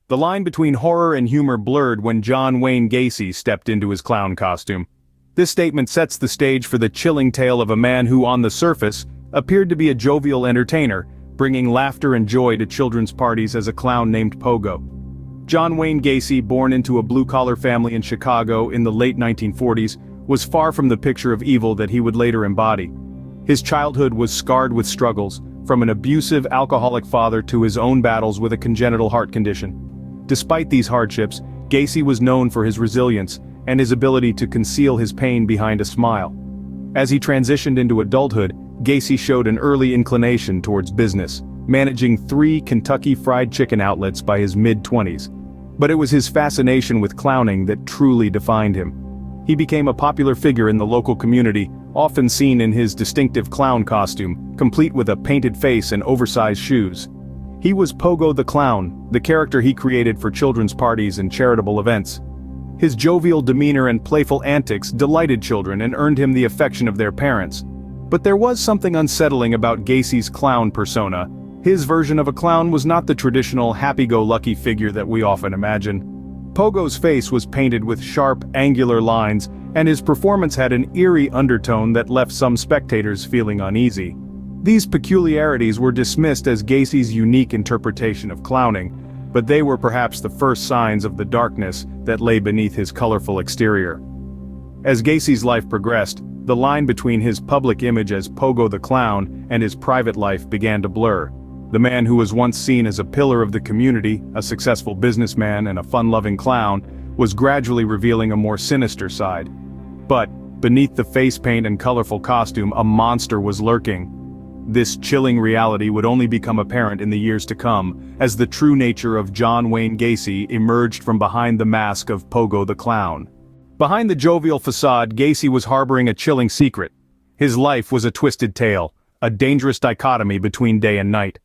The line between horror and humor blurred when Wayne Gacy stepped into his clown costume. This statement sets the stage for the chilling tale of a man who, on the surface, appeared to be a jovial entertainer, bringing laughter and joy to children's parties as a clown named Pogo. Wayne Gacy, born into a blue-collar family in Chicago in the late 1940s, was far from the picture of evil that he would later embody. His childhood was scarred with struggles, from an abusive alcoholic father to his own battles with a congenital heart condition. Despite these hardships, Gacy was known for his resilience and his ability to conceal his pain behind a smile. As he transitioned into adulthood, Gacy showed an early inclination towards business, managing 3 Kentucky Fried Chicken outlets by his mid-20s. But it was his fascination with clowning that truly defined him. He became a popular figure in the local community, often seen in his distinctive clown costume, complete with a painted face and oversized shoes. He was Pogo the Clown, the character he created for children's parties and charitable events. His jovial demeanor and playful antics delighted children and earned him the affection of their parents. But there was something unsettling about Gacy's clown persona. His version of a clown was not the traditional happy-go-lucky figure that we often imagine. Pogo's face was painted with sharp, angular lines, and his performance had an eerie undertone that left some spectators feeling uneasy. These peculiarities were dismissed as Gacy's unique interpretation of clowning, but they were perhaps the first signs of the darkness that lay beneath his colorful exterior. As Gacy's life progressed, the line between his public image as Pogo the Clown and his private life began to blur. The man who was once seen as a pillar of the community, a successful businessman and a fun-loving clown, was gradually revealing a more sinister side. But, beneath the face paint and colorful costume, a monster was lurking. This chilling reality would only become apparent in the years to come, as the true nature of Wayne Gacy emerged from behind the mask of Pogo the Clown. Behind the jovial facade, Gacy was harboring a chilling secret. His life was a twisted tale, a dangerous dichotomy between day and night.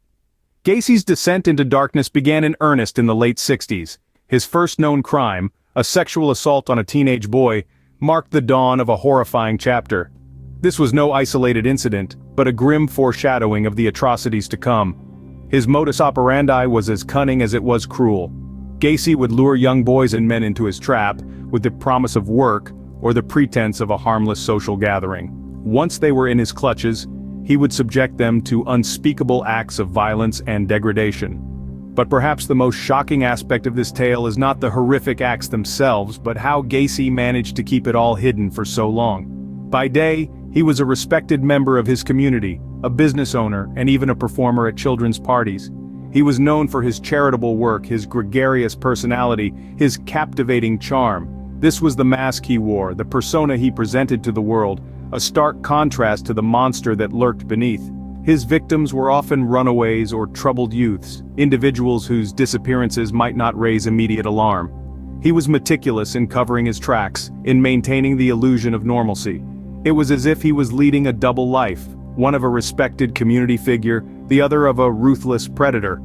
Gacy's descent into darkness began in earnest in the late 60s. His first known crime, a sexual assault on a teenage boy, marked the dawn of a horrifying chapter. This was no isolated incident, but a grim foreshadowing of the atrocities to come. His modus operandi was as cunning as it was cruel. Gacy would lure young boys and men into his trap, with the promise of work, or the pretense of a harmless social gathering. Once they were in his clutches, he would subject them to unspeakable acts of violence and degradation. But perhaps the most shocking aspect of this tale is not the horrific acts themselves, but how Gacy managed to keep it all hidden for so long. By day, he was a respected member of his community, a business owner, and even a performer at children's parties. He was known for his charitable work, his gregarious personality, his captivating charm. This was the mask he wore, the persona he presented to the world, a stark contrast to the monster that lurked beneath. His victims were often runaways or troubled youths, individuals whose disappearances might not raise immediate alarm. He was meticulous in covering his tracks, in maintaining the illusion of normalcy. It was as if he was leading a double life, one of a respected community figure, the other of a ruthless predator.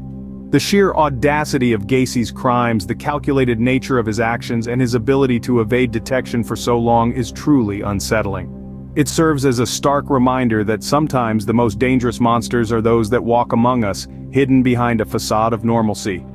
The sheer audacity of Gacy's crimes, the calculated nature of his actions, and his ability to evade detection for so long is truly unsettling. It serves as a stark reminder that sometimes the most dangerous monsters are those that walk among us, hidden behind a facade of normalcy.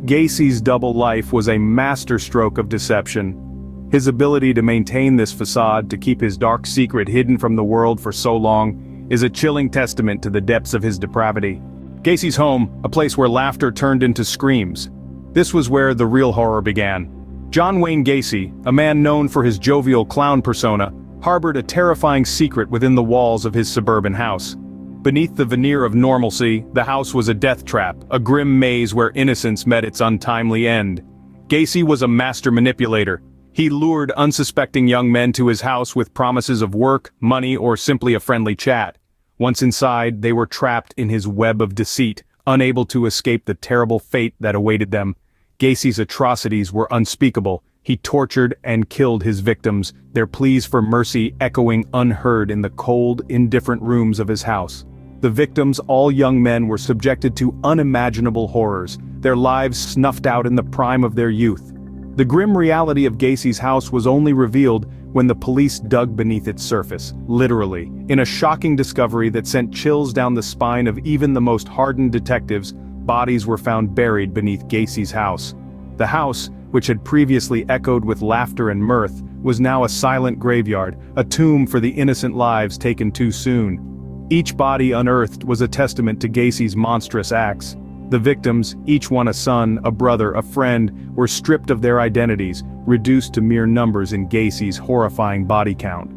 Gacy's double life was a masterstroke of deception. His ability to maintain this facade, to keep his dark secret hidden from the world for so long, is a chilling testament to the depths of his depravity. Gacy's home, a place where laughter turned into screams. This was where the real horror began. Wayne Gacy, a man known for his jovial clown persona, harbored a terrifying secret within the walls of his suburban house. Beneath the veneer of normalcy, the house was a death trap, a grim maze where innocence met its untimely end. Gacy was a master manipulator. He lured unsuspecting young men to his house with promises of work, money, or simply a friendly chat. Once inside, they were trapped in his web of deceit, unable to escape the terrible fate that awaited them. Gacy's atrocities were unspeakable. He tortured and killed his victims, their pleas for mercy echoing unheard in the cold, indifferent rooms of his house. The victims, all young men, were subjected to unimaginable horrors, their lives snuffed out in the prime of their youth. The grim reality of Gacy's house was only revealed when the police dug beneath its surface, literally, in a shocking discovery that sent chills down the spine of even the most hardened detectives. bodies were found buried beneath Gacy's house. The house, which had previously echoed with laughter and mirth, was now a silent graveyard, a tomb for the innocent lives taken too soon. Each body unearthed was a testament to Gacy's monstrous acts. The victims, each one a son, a brother, a friend, were stripped of their identities, reduced to mere numbers in Gacy's horrifying body count.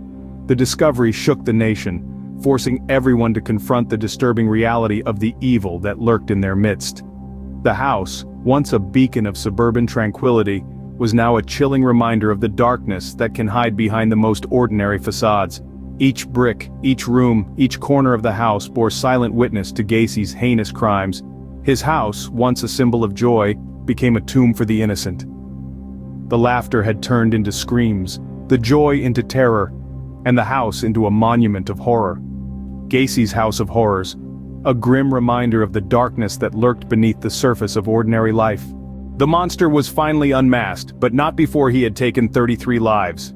The discovery shook the nation, forcing everyone to confront the disturbing reality of the evil that lurked in their midst. The house, once a beacon of suburban tranquility, was now a chilling reminder of the darkness that can hide behind the most ordinary facades. Each brick, each room, each corner of the house bore silent witness to Gacy's heinous crimes. His house, once a symbol of joy, became a tomb for the innocent. The laughter had turned into screams, the joy into terror, and the house into a monument of horror. Gacy's House of Horrors, a grim reminder of the darkness that lurked beneath the surface of ordinary life. The monster was finally unmasked, but not before he had taken 33 lives.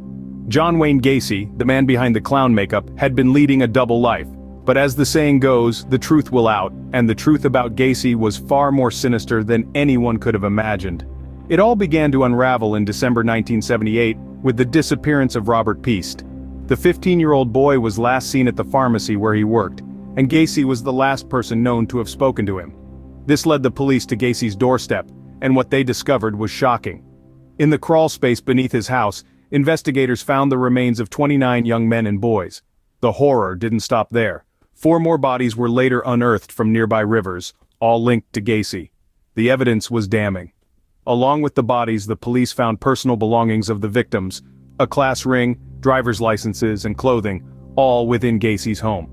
John Wayne Gacy, the man behind the clown makeup, had been leading a double life. But as the saying goes, the truth will out, and the truth about Gacy was far more sinister than anyone could have imagined. It all began to unravel in December 1978, with the disappearance of Robert Piest. The 15-year-old boy was last seen at the pharmacy where he worked, and Gacy was the last person known to have spoken to him. This led the police to Gacy's doorstep, and what they discovered was shocking. In the crawl space beneath his house, investigators found the remains of 29 young men and boys. The horror didn't stop there. 4 more bodies were later unearthed from nearby rivers, all linked to Gacy. The evidence was damning. Along with the bodies, the police found personal belongings of the victims, a class ring, driver's licenses, and clothing, all within Gacy's home.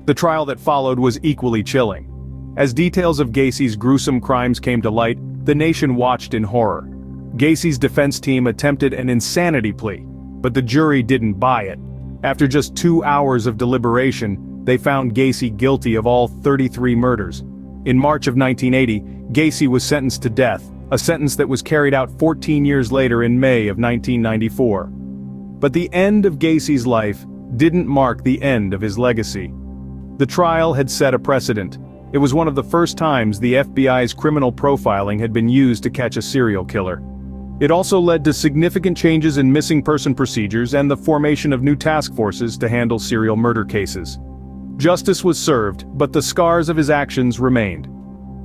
The trial that followed was equally chilling. As details of Gacy's gruesome crimes came to light, the nation watched in horror. Gacy's defense team attempted an insanity plea, but the jury didn't buy it. After just 2 hours of deliberation, they found Gacy guilty of all 33 murders. In March of 1980, Gacy was sentenced to death, a sentence that was carried out 14 years later in May of 1994. But the end of Gacy's life didn't mark the end of his legacy. The trial had set a precedent. It was one of the first times the FBI's criminal profiling had been used to catch a serial killer. It also led to significant changes in missing person procedures and the formation of new task forces to handle serial murder cases. Justice was served, but the scars of his actions remained.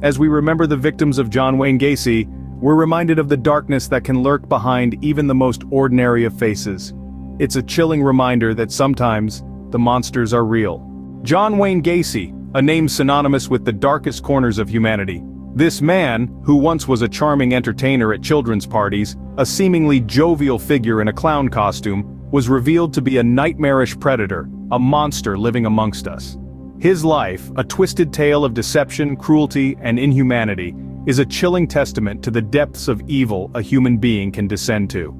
As we remember the victims of John Wayne Gacy, we're reminded of the darkness that can lurk behind even the most ordinary of faces. It's a chilling reminder that sometimes, the monsters are real. John Wayne Gacy, a name synonymous with the darkest corners of humanity. This man, who once was a charming entertainer at children's parties, a seemingly jovial figure in a clown costume, was revealed to be a nightmarish predator, a monster living amongst us. His life, a twisted tale of deception, cruelty, and inhumanity, is a chilling testament to the depths of evil a human being can descend to.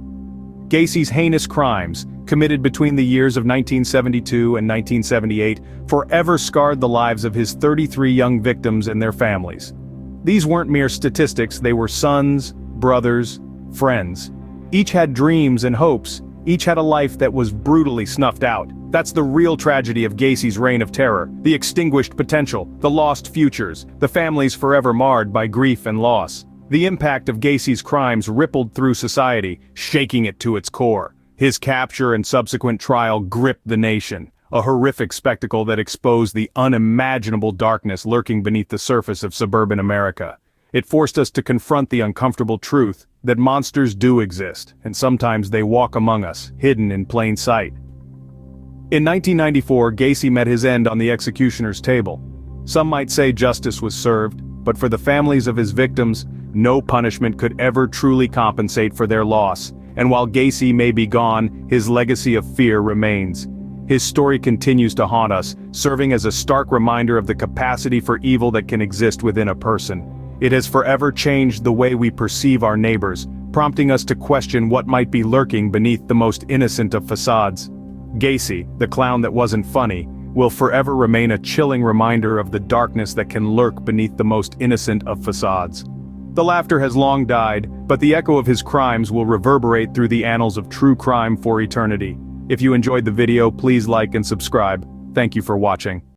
Gacy's heinous crimes, committed between the years of 1972 and 1978, forever scarred the lives of his 33 young victims and their families. These weren't mere statistics, they were sons, brothers, friends. Each had dreams and hopes, each had a life that was brutally snuffed out. That's the real tragedy of Gacy's reign of terror, the extinguished potential, the lost futures, the families forever marred by grief and loss. The impact of Gacy's crimes rippled through society, shaking it to its core. His capture and subsequent trial gripped the nation, a horrific spectacle that exposed the unimaginable darkness lurking beneath the surface of suburban America. It forced us to confront the uncomfortable truth that monsters do exist, and sometimes they walk among us, hidden in plain sight. In 1994, Gacy met his end on the executioner's table. Some might say justice was served, but for the families of his victims, no punishment could ever truly compensate for their loss, and while Gacy may be gone, his legacy of fear remains. His story continues to haunt us, serving as a stark reminder of the capacity for evil that can exist within a person. It has forever changed the way we perceive our neighbors, prompting us to question what might be lurking beneath the most innocent of facades. Gacy, the clown that wasn't funny, will forever remain a chilling reminder of the darkness that can lurk beneath the most innocent of facades. The laughter has long died, but the echo of his crimes will reverberate through the annals of true crime for eternity. If you enjoyed the video, please like and subscribe. Thank you for watching.